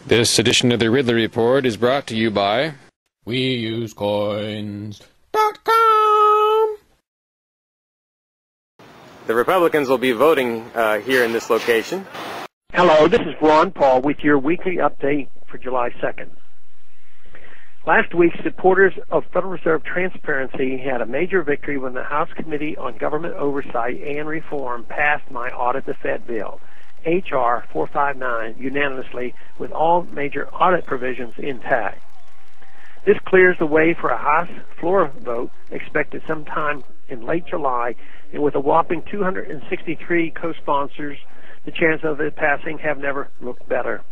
This edition of the Ridley Report is brought to you by WeUseCoins.com. The Republicans will be voting here in this location. Hello, this is Ron Paul with your weekly update for July 2nd. Last week, supporters of Federal Reserve transparency had a major victory when the House Committee on Government Oversight and Reform passed my Audit the Fed bill, H.R. 459, unanimously with all major audit provisions intact. This clears the way for a House floor vote expected sometime in late July, and with a whopping 263 co-sponsors, the chances of it passing have never looked better.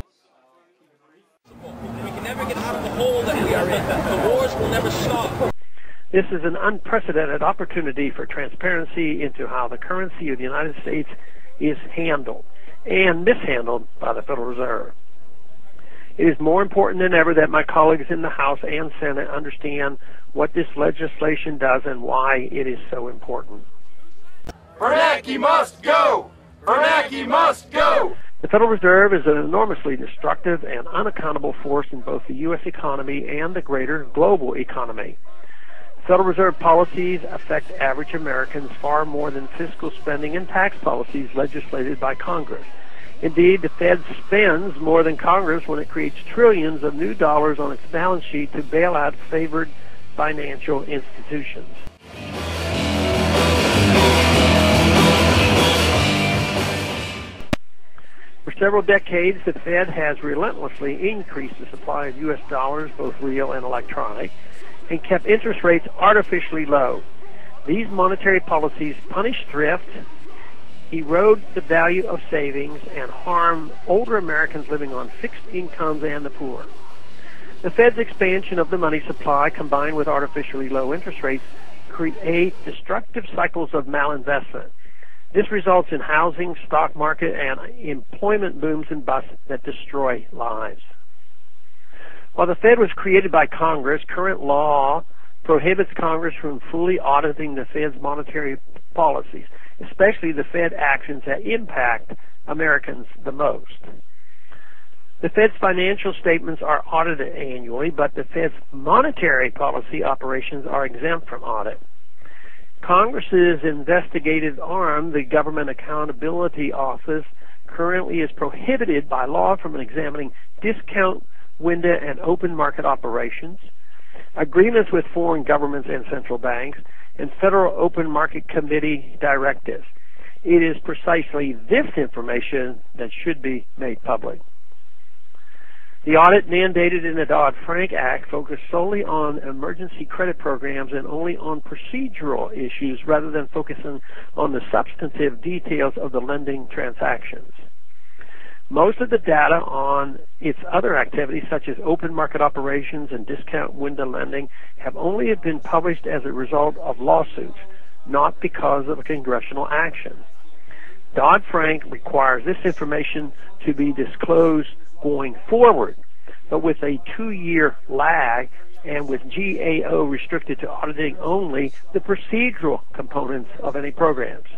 We can never get out of the hole that we are in. The wars will never stop. This is an unprecedented opportunity for transparency into how the currency of the United States is handled and mishandled by the Federal Reserve. It is more important than ever that my colleagues in the House and Senate understand what this legislation does and why it is so important. Bernanke must go! Bernanke must go! The Federal Reserve is an enormously destructive and unaccountable force in both the U.S. economy and the greater global economy. Federal Reserve policies affect average Americans far more than fiscal spending and tax policies legislated by Congress. Indeed, the Fed spends more than Congress when it creates trillions of new dollars on its balance sheet to bail out favored financial institutions. For several decades, the Fed has relentlessly increased the supply of U.S. dollars, both real and electronic, and kept interest rates artificially low. These monetary policies punish thrift, erode the value of savings, and harm older Americans living on fixed incomes and the poor. The Fed's expansion of the money supply, combined with artificially low interest rates, create destructive cycles of malinvestment. This results in housing, stock market, and employment booms and busts that destroy lives. While the Fed was created by Congress, current law prohibits Congress from fully auditing the Fed's monetary policies, especially the Fed actions that impact Americans the most. The Fed's financial statements are audited annually, but the Fed's monetary policy operations are exempt from audit. Congress's investigative arm, the Government Accountability Office, currently is prohibited by law from examining discount window and open market operations, agreements with foreign governments and central banks, and Federal Open Market Committee directives. It is precisely this information that should be made public. The audit mandated in the Dodd-Frank Act focused solely on emergency credit programs and only on procedural issues rather than focusing on the substantive details of the lending transactions. Most of the data on its other activities, such as open market operations and discount window lending, have only been published as a result of lawsuits, not because of a congressional action. Dodd-Frank requires this information to be disclosed going forward, but with a 2-year lag and with GAO restricted to auditing only the procedural components of any programs.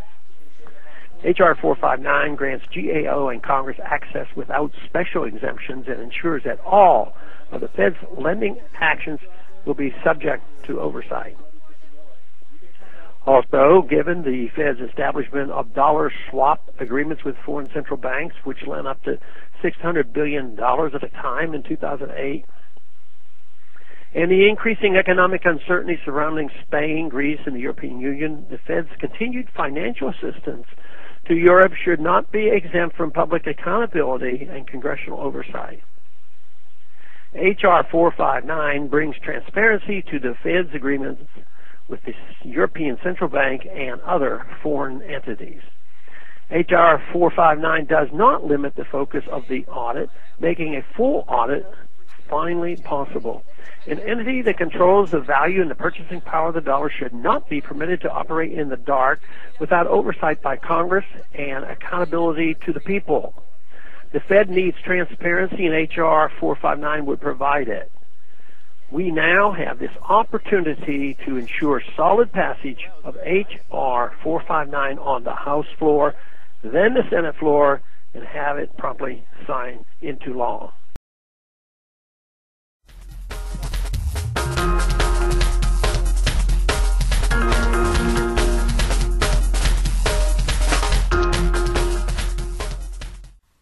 H.R. 459 grants GAO and Congress access without special exemptions and ensures that all of the Fed's lending actions will be subject to oversight. Also, given the Fed's establishment of dollar swap agreements with foreign central banks, which lent up to $600 billion at a time in 2008, and the increasing economic uncertainty surrounding Spain, Greece, and the European Union, the Fed's continued financial assistance to Europe should not be exempt from public accountability and congressional oversight. H.R. 459 brings transparency to the Fed's agreements with the European Central Bank and other foreign entities. H.R. 459 does not limit the focus of the audit, making a full audit finally possible. An entity that controls the value and the purchasing power of the dollar should not be permitted to operate in the dark without oversight by Congress and accountability to the people. The Fed needs transparency, and H.R. 459 would provide it. We now have this opportunity to ensure solid passage of H.R. 459 on the House floor, then the Senate floor, and have it promptly signed into law.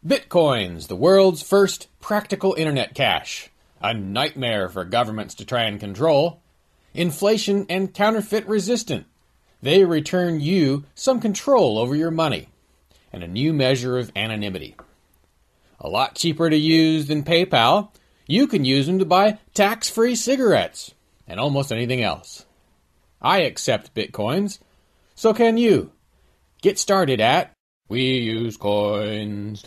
Bitcoins, the world's first practical internet cash. A nightmare for governments to try and control. Inflation and counterfeit resistant. They return you some control over your money. And a new measure of anonymity. A lot cheaper to use than PayPal. You can use them to buy tax-free cigarettes. And almost anything else. I accept Bitcoins. So can you. Get started at WeUseCoins.com.